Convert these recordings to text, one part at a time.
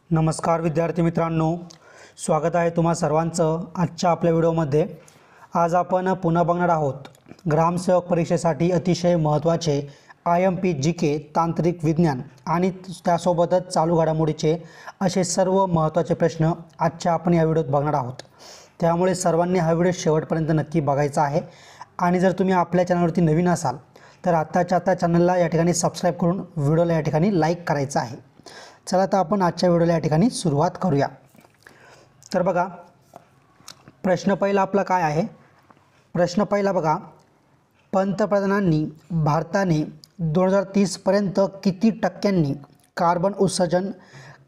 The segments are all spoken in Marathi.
नमस्कार विद्यार्थी मित्रांनो, स्वागत आहे तुम्हा सर्वांचं आजच्या आपल्या व्हिडिओमध्ये। आज आपण पुन्हा बघणार आहोत ग्रामसेवक परीक्षेसाठी अतिशय महत्त्वाचे IMP GK तांत्रिक विज्ञान आणि त्यासोबतच चालू घडामोडीचे असे सर्व महत्त्वाचे प्रश्न आजच्या आपण या व्हिडिओत बघणार आहोत। त्यामुळे सर्वांनी हा व्हिडिओ शेवटपर्यंत नक्की बघायचा आहे आणि जर तुम्ही आपल्या चॅनलवरती नवीन असाल तर आत्ताच्या आत्ता चॅनलला या ठिकाणी सबस्क्राइब करून व्हिडिओला या ठिकाणी लाईक करायचं आहे। चला तर आपण आजच्या व्हिडिओला या ठिकाणी सुरुवात करूया। तर बघा, प्रश्न पहिला आपला काय आहे। प्रश्न पहिला बघा, पंतप्रधानांनी भारताने 2030 पर्यंत किती टक्क्यांनी कार्बन उत्सर्जन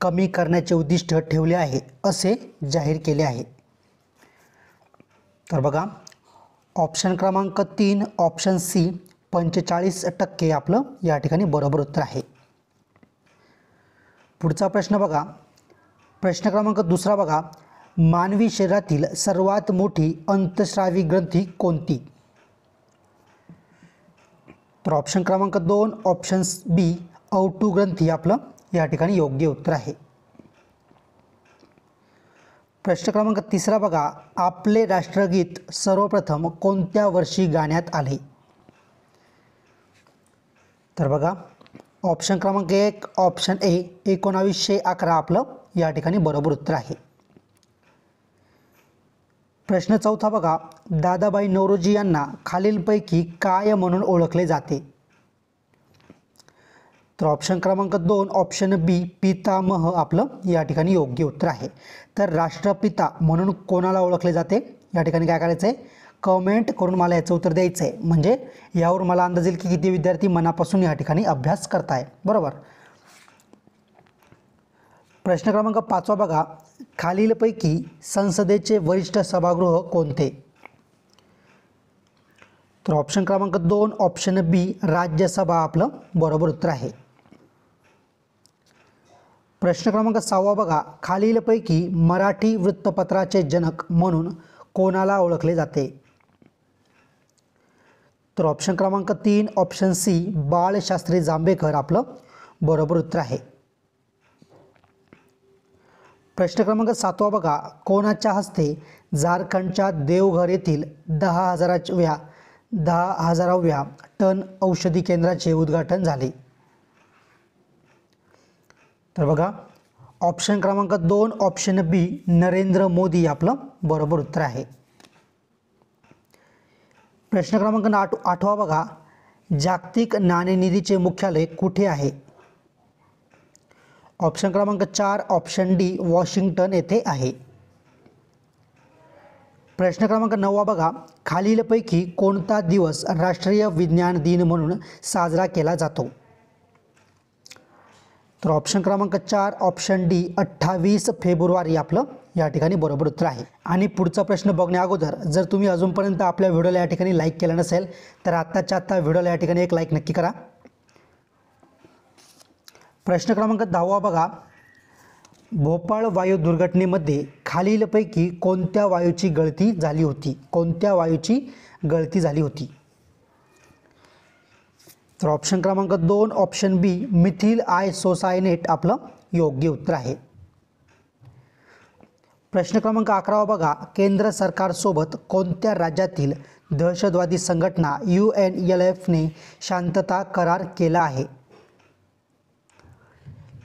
कमी करण्याचे उद्दिष्ट ठेवले आहे असे जाहीर केले आहे। तर बघा, ऑप्शन क्रमांक 3 ऑप्शन सी 45% आपलं या ठिकाणी बरोबर उत्तर आहे। पुढचा प्रश्न बघा, प्रश्न क्रमांक दुसरा बघा, मानवी शरीरातील सर्वात मोठी अंतस्रावी ग्रंथी कोणती? तर ऑप्शन क्रमांक 2 ऑप्शन बी O2 ग्रंथी आपलं या ठिकाणी योग्य उत्तर आहे। प्रश्न क्रमांक तिसरा बघा, आपले राष्ट्रगीत सर्वप्रथम कोणत्या वर्षी गाण्यात आले? तर बघा, ऑप्शन क्रमांक 1 ऑप्शन ए 1911 आपलं या ठिकाणी बरोबर उत्तर आहे। प्रश्न चौथा बघा, दादाभाई नौरोजी यांना खालीलपैकी काय म्हणून ओळखले जाते? तर ऑप्शन क्रमांक 2 ऑप्शन बी पितामह आपलं या ठिकाणी योग्य उत्तर आहे। तर राष्ट्रपिता म्हणून कोणाला ओळखले जाते या ठिकाणी काय करायचं आहे, कमेंट करून मला याचं उत्तर द्यायचं आहे, म्हणजे यावर मला अंदाज येईल की किती विद्यार्थी मनापासून या ठिकाणी अभ्यास करताय, बरोबर। प्रश्न क्रमांक 5 बघा, खालीलपैकी संसदेचे वरिष्ठ सभागृह कोणते? तर ऑप्शन क्रमांक 2 ऑप्शन बी राज्यसभा आपलं बरोबर उत्तर आहे। प्रश्न क्रमांक 6 बघा, खालीलपैकी मराठी वृत्तपत्राचे जनक म्हणून कोणाला ओळखले जाते? तर ऑप्शन क्रमांक 3 ऑप्शन सी बाळशास्त्री जांभेकर आपलं बरोबर उत्तर आहे। प्रश्न क्रमांक 7 बघा, कोणाच्या हस्ते झारखंडच्या देवघर येथील 10,000व्या टन औषधी केंद्राचे उद्घाटन झाले? तर बघा, ऑप्शन क्रमांक 2 ऑप्शन बी नरेंद्र मोदी आपलं बरोबर उत्तर आहे। प्रश्न क्रमांक 8 बघा, जागतिक नाणेनिधीचे मुख्यालय कुठे आहे? ऑप्शन क्रमांक 4 ऑप्शन डी वॉशिंग्टन येथे आहे। प्रश्न क्रमांक 9 बघा, खालीलपैकी कोणता दिवस राष्ट्रीय विज्ञान दिन म्हणून साजरा केला जातो? तर ऑप्शन क्रमांक 4 ऑप्शन डी 28 फेब्रुवारी आपलं या ठिकाणी बरोबर उत्तर आहे। आणि पुढचा प्रश्न बघण्या अगोदर जर तुम्ही अजूनपर्यंत आपल्या व्हिडिओला या ठिकाणी लाईक केलं नसेल तर आत्ताच्या आत्ता व्हिडिओला या ठिकाणी एक लाईक नक्की करा। प्रश्न क्रमांक 10 बघा, भोपाळ वायू दुर्घटनेमध्ये खालीलपैकी कोणत्या वायूची गळती झाली होती? कोणत्या वायूची गळती झाली होती? तर ऑप्शन क्रमांक 2 ऑप्शन बी मिथिल आयसोसायनेट आपलं योग्य उत्तर आहे। प्रश्न क्रमांक 11 बघा, केंद्र सरकारसोबत कोणत्या राज्यातील दहशतवादी संघटना UNLF ने शांतता करार केला आहे?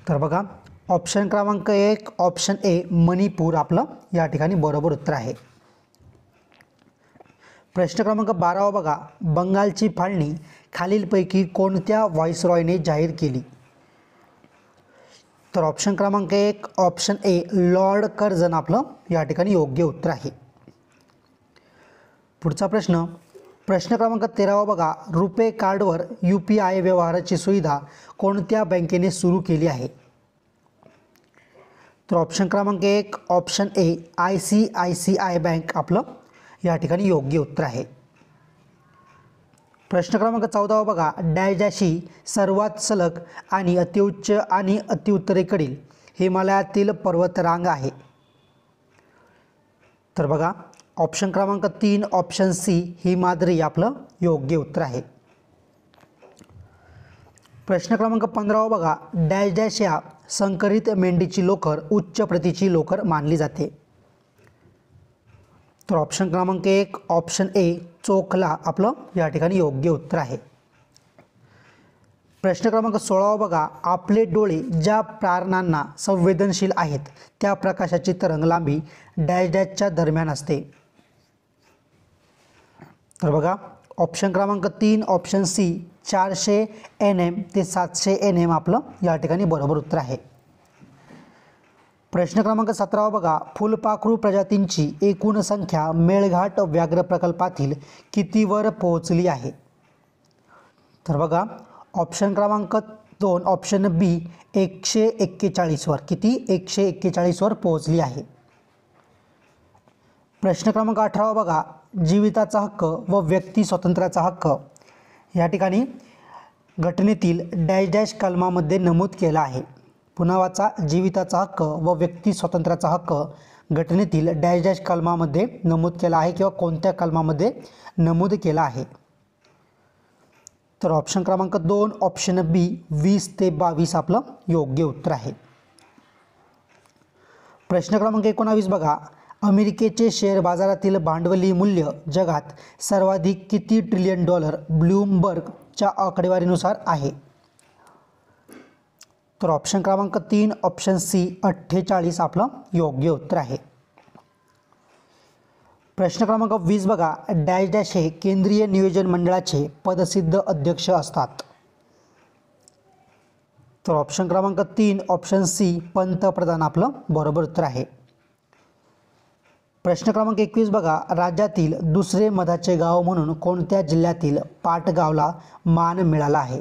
तर बघा, ऑप्शन क्रमांक 1 ऑप्शन ए मणिपूर आपलं या ठिकाणी बरोबर उत्तर आहे। प्रश्न क्रमांक 12 बघा, बंगालची फाळणी खालीलपैकी कोणत्या व्हाईसरॉयने जाहीर केली? तर ऑप्शन क्रमांक 1 ऑप्शन ए लॉर्ड कर्झन आपलं या ठिकाणी योग्य उत्तर आहे। पुढचा प्रश्न, प्रश्न क्रमांक 13 बघा, रुपे कार्डवर UPI व्यवहाराची सुविधा कोणत्या बँकेने सुरू केली आहे? तर ऑप्शन क्रमांक 1 ऑप्शन ए ICICI बँक आपलं या ठिकाणी योग्य उत्तर आहे। प्रश्न क्रमांक 14 बघा, डॅशची सर्वात सलग आणि अतिउच्च आणि अतिउत्तरेकडील हिमालयातील पर्वतरांग आहे? तर बघा, ऑप्शन क्रमांक 3 ऑप्शन सी हिमाद्री आपलं योग्य उत्तर आहे। प्रश्न क्रमांक 15 बघा, डॅश डॅश या संकरित मेंढीची लोकर उच्च प्रतीची लोकर मानली जाते. तर ऑप्शन क्रमांक 1 ऑप्शन ए चोखला आपलं या ठिकाणी योग्य उत्तर आहे. प्रश्न क्रमांक 16 बघा, आपले डोळे ज्या प्रारणांना संवेदनशील आहेत त्या प्रकाशाची तरंग लांबी डॅश डॅशच्या दरम्यान असते. तर बघा ऑप्शन क्रमांक 3 ऑप्शन सी 400 nm ते 700 nm आपलं या ठिकाणी बरोबर उत्तर आहे. प्रश्न क्रमांक 17 बघा, फुलपाखरू प्रजातींची एकूण संख्या मेळघाट व्याघ्र प्रकल्पातील कितीवर पोहोचली आहे. तर बघा ऑप्शन क्रमांक 2 ऑप्शन बी 141 वर, किती 141 वर पोहोचली आहे. प्रश्न क्रमांक 18 बघा, जीविताचा हक्क व व्यक्ती स्वातंत्र्याचा हक्क या ठिकाणी घटनेतील डॅश डॅश कलमामध्ये नमूद केला आहे. पुन्हा वाचा, जीविताचा हक्क व व्यक्ती स्वातंत्र्याचा हक्क घटनेतील डॅश डॅश कलमामध्ये नमूद केला आहे किंवा कोणत्या कलमामध्ये नमूद केला आहे. तर ऑप्शन क्रमांक 2 ऑप्शन बी 20 ते 22 आपलं योग्य उत्तर आहे. प्रश्न क्रमांक 19 बघा, अमेरिकेचे शेअर बाजारातील भांडवली मूल्य जगात सर्वाधिक किती ट्रिलियन डॉलर ब्लूमबर्गच्या आकडेवारीनुसार आहे. तर ऑप्शन क्रमांक 3 ऑप्शन सी 48 आपलं योग्य उत्तर आहे. प्रश्न क्रमांक 20 बघा, डॅश डॅश हे केंद्रीय नियोजन मंडळाचे पदसिद्ध अध्यक्ष असतात. तर ऑप्शन क्रमांक 3 ऑप्शन सी पंतप्रधान आपलं बरोबर उत्तर आहे. प्रश्न क्रमांक 21 बघा, राज्यातील दुसरे मधाचे गाव म्हणून कोणत्या जिल्ह्यातील पाटगावला मान मिळाला आहे.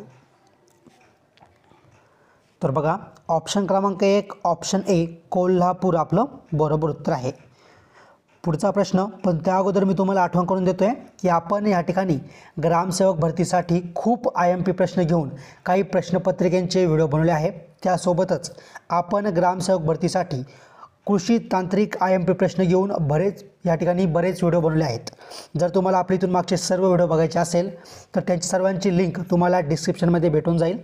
तर बघा ऑप्शन क्रमांक 1 ऑप्शन ए कोल्हापूर आपलं बरोबर उत्तर आहे. पुढचा प्रश्न, पण त्या अगोदर मी तुम्हाला आठवण करून देतोय की आपण या ठिकाणी ग्रामसेवक भरतीसाठी खूप IMP प्रश्न घेऊन काही प्रश्नपत्रिकांचे व्हिडिओ बनवले आहे. त्यासोबतच आपण ग्रामसेवक भरतीसाठी कृषी तांत्रिक IMP प्रश्न घेऊन बरेच व्हिडिओ बनवले आहेत. जर तुम्हाला आपल्या इथून मागचे सर्व व्हिडिओ बघायचे असेल तर त्यांची सर्वांची लिंक तुम्हाला डिस्क्रिप्शनमध्ये भेटून जाईल.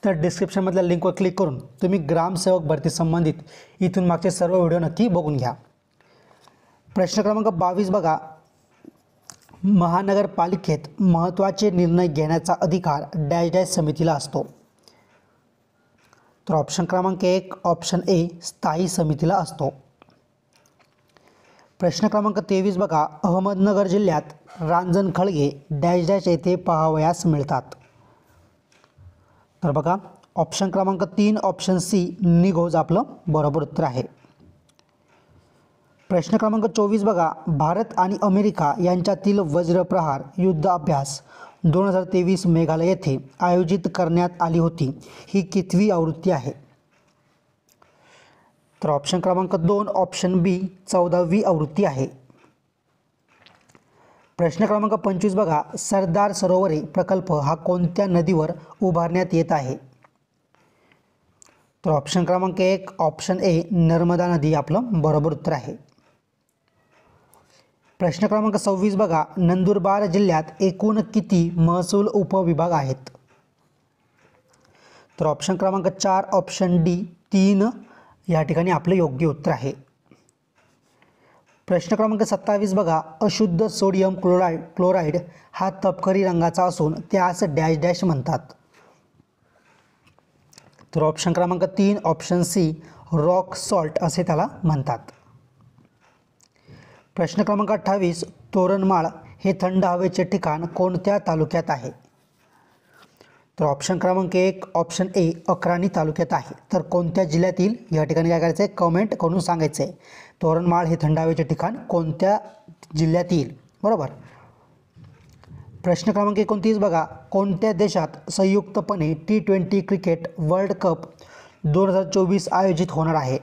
तर डिस्क्रिप्शनमधल्या लिंकवर क्लिक करून तुम्ही ग्रामसेवक भरती संबंधित इथून मागचे सर्व व्हिडिओ नक्की बघून घ्या. प्रश्न क्रमांक 22 बघा, महानगरपालिकेत महत्त्वाचे निर्णय घेण्याचा अधिकार डॅश डॅश समितीला असतो. तर ऑप्शन क्रमांक 1 ऑप्शन ए स्थायी समितीला असतो. प्रश्न क्रमांक 23 बघा, अहमदनगर जिल्ह्यात रांजणखळगे डॅश डॅश येथे पाहावयास मिळतात. तर बघा ऑप्शन क्रमांक 3 ऑप्शन सी निघोज आपलं बरोबर उत्तर आहे. प्रश्न क्रमांक 24 बघा, भारत आणि अमेरिका यांच्यातील वज्रप्रहार युद्ध अभ्यास 2023 मेघालय येथे आयोजित करण्यात आली होती. ही कितवी आवृत्ती आहे. तर ऑप्शन क्रमांक 2 ऑप्शन बी 14वी आवृत्ती आहे. प्रश्न क्रमांक 25 बघा, सरदार सरोवरे प्रकल्प हा कोणत्या नदीवर उभारण्यात येत आहे. तर ऑप्शन क्रमांक 1 ऑप्शन ए नर्मदा नदी आपलं बरोबर उत्तर आहे. प्रश्न क्रमांक 26 बघा, नंदुरबार जिल्ह्यात एकूण किती महसूल उपविभाग आहेत. तर ऑप्शन क्रमांक 4 ऑप्शन डी 3 या ठिकाणी आपले योग्य उत्तर आहे. प्रश्न क्रमांक 27 बघा, अशुद्ध सोडियम क्लोराईड हा तपकिरी रंगाचा असून त्यास डॅश डॅश म्हणतात. तर ऑप्शन क्रमांक 3 ऑप्शन सी रॉक सॉल्ट असे त्याला म्हणतात. प्रश्न क्रमांक 28 तोरणमाळ हे थंड हवेचे ठिकाण कोणत्या तालुक्यात आहे. तर ऑप्शन क्रमांक 1 ऑप्शन ए अक्राणी तालुक्यात आहे. तर कोणत्या जिल्ह्यातील या ठिकाणी काय करायचं आहे कमेंट करून सांगायचं आहे. तोरणमाळ हे थंड हवेचे ठिकाण कोणत्या जिल्ह्यात येईल. बरोबर. प्रश्न क्रमांक 29 बघा, कोणत्या देशात संयुक्तपणे T20 क्रिकेट वर्ल्ड कप 2024 आयोजित होणार आहे.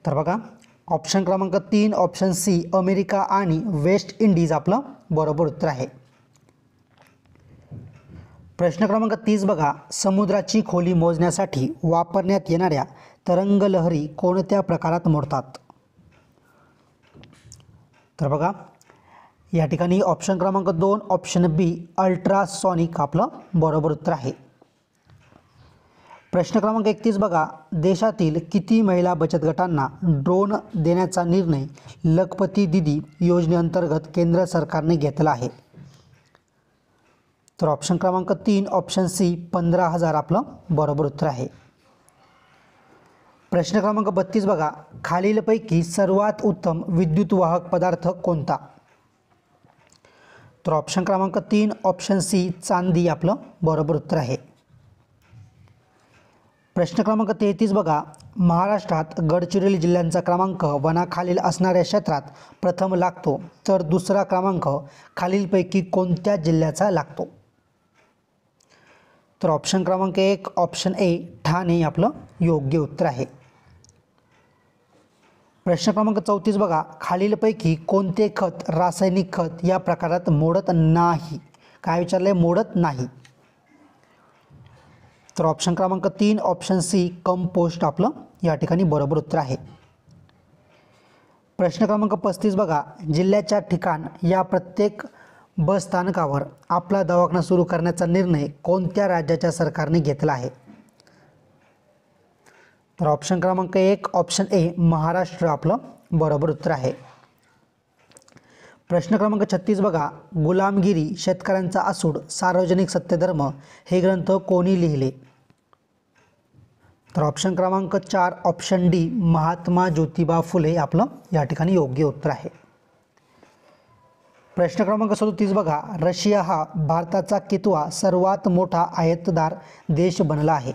तर बघा ऑप्शन क्रमांक 3 ऑप्शन सी अमेरिका आणि वेस्ट इंडिज आपलं बरोबर उत्तर आहे. प्रश्न क्रमांक 30 बघा, समुद्राची खोली मोजण्यासाठी वापरण्यात येणाऱ्या तरंगलहरी कोणत्या प्रकारात मोडतात. तर बघा या ठिकाणी ऑप्शन क्रमांक 2 ऑप्शन बी अल्ट्रासॉनिक आपलं बरोबर उत्तर आहे. प्रश्न क्रमांक 31 बघा, देशातील किती महिला बचत गटांना ड्रोन देण्याचा निर्णय लखपती दीदी योजनेअंतर्गत केंद्र सरकारने घेतला आहे? तर ऑप्शन क्रमांक 3 ऑप्शन सी 15,000 आपलं बरोबर उत्तर आहे. प्रश्न क्रमांक 32 बघा, खालीलपैकी सर्वात उत्तम विद्युत वाहक पदार्थ कोणता? तर ऑप्शन क्रमांक 3 ऑप्शन सी चांदी आपलं बरोबर उत्तर आहे. प्रश्न क्रमांक 33 बघा, महाराष्ट्रात गडचिरोली जिल्ह्यांचा क्रमांक वनाखालील असणाऱ्या क्षेत्रात प्रथम लागतो, तर दुसरा क्रमांक खालीलपैकी कोणत्या जिल्ह्याचा लागतो? तर ऑप्शन क्रमांक 1 ऑप्शन ए ठाणे आपलं योग्य उत्तर आहे. प्रश्न क्रमांक 34 बघा, खालीलपैकी कोणते खत रासायनिक खत या प्रकारात मोडत नाही? काय विचारले? मोडत नाही. तर ऑप्शन क्रमांक 3 ऑप्शन सी कंपोस्ट आपलं या ठिकाणी बरोबर उत्तर आहे. प्रश्न क्रमांक 35 बघा, जिल्ह्याच्या ठिकाण या प्रत्येक बस स्थानकावर आपला दवाखाना सुरू करण्याचा निर्णय कोणत्या राज्याच्या सरकारने घेतला आहे? तर ऑप्शन क्रमांक 1 ऑप्शन ए महाराष्ट्र आपलं बरोबर उत्तर आहे. प्रश्न क्रमांक 36 बघा, गुलामगिरी शेतकऱ्यांचा आसूड सार्वजनिक सत्यधर्म हे ग्रंथ कोणी लिहिले? तर ऑप्शन क्रमांक 4 ऑप्शन डी महात्मा ज्योतिबा फुले आपलं या ठिकाणी योग्य उत्तर आहे. प्रश्न क्रमांक 37 बघा, रशिया हा भारताचा कितवा सर्वात मोठा आयातदार देश बनला आहे?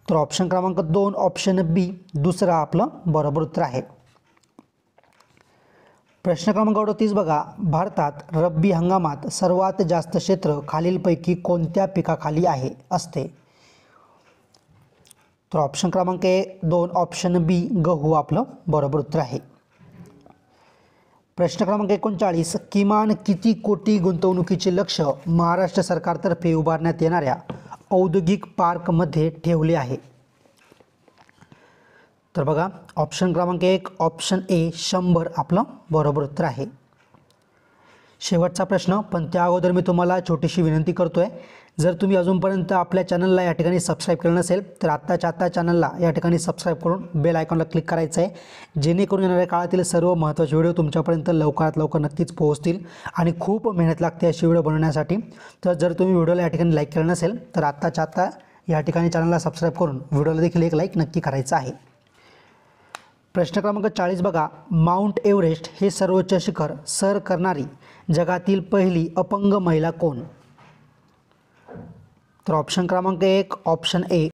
तर ऑप्शन क्रमांक 2 ऑप्शन बी दुसरा आपलं बरोबर उत्तर आहे. प्रश्न क्रमांक 38 बघा, भारतात रब्बी हंगामात सर्वात जास्त क्षेत्र खालीलपैकी कोणत्या पिकाखाली असते? तर ऑप्शन क्रमांक 2 ऑप्शन बी गहू आपलं बरोबर उत्तर आहे. प्रश्न क्रमांक 39, किमान किती कोटी गुंतवणुकीचे लक्ष महाराष्ट्र सरकारतर्फे उभारण्यात येणाऱ्या औद्योगिक पार्कमध्ये ठेवले आहे? तर बघा ऑप्शन क्रमांक 1 ऑप्शन ए 100 आपलं बरोबर उत्तर आहे. शेवटचा प्रश्न, पण त्या अगोदर मी तुम्हाला छोटीशी विनंती करतोय, जर तुम्ही अजूनपर्यंत आपल्या चॅनलला या ठिकाणी सबस्क्राईब केलं नसेल तर आत्ता चॅनलला या ठिकाणी सबस्क्राईब करून बेल आयकॉनला क्लिक करायचं आहे, जेणेकरून येणाऱ्या काळातील सर्व महत्त्वाचे व्हिडिओ तुमच्यापर्यंत लवकरात लवकर नक्कीच पोहोचतील. आणि खूप मेहनत लागते अशी व्हिडिओ बनवण्यासाठी. तर जर तुम्ही व्हिडिओला या ठिकाणी लाईक केलं नसेल तर आत्ता या ठिकाणी चॅनलला सबस्क्राईब करून व्हिडिओला देखील एक लाईक नक्की करायचं आहे. प्रश्न क्रमांक 40 बघा, माउंट एव्हरेस्ट हे सर्वोच्च शिखर सर करणारी जगातील पहिली अपंग महिला कोण? तर ऑप्शन क्रमांक 1 ऑप्शन ए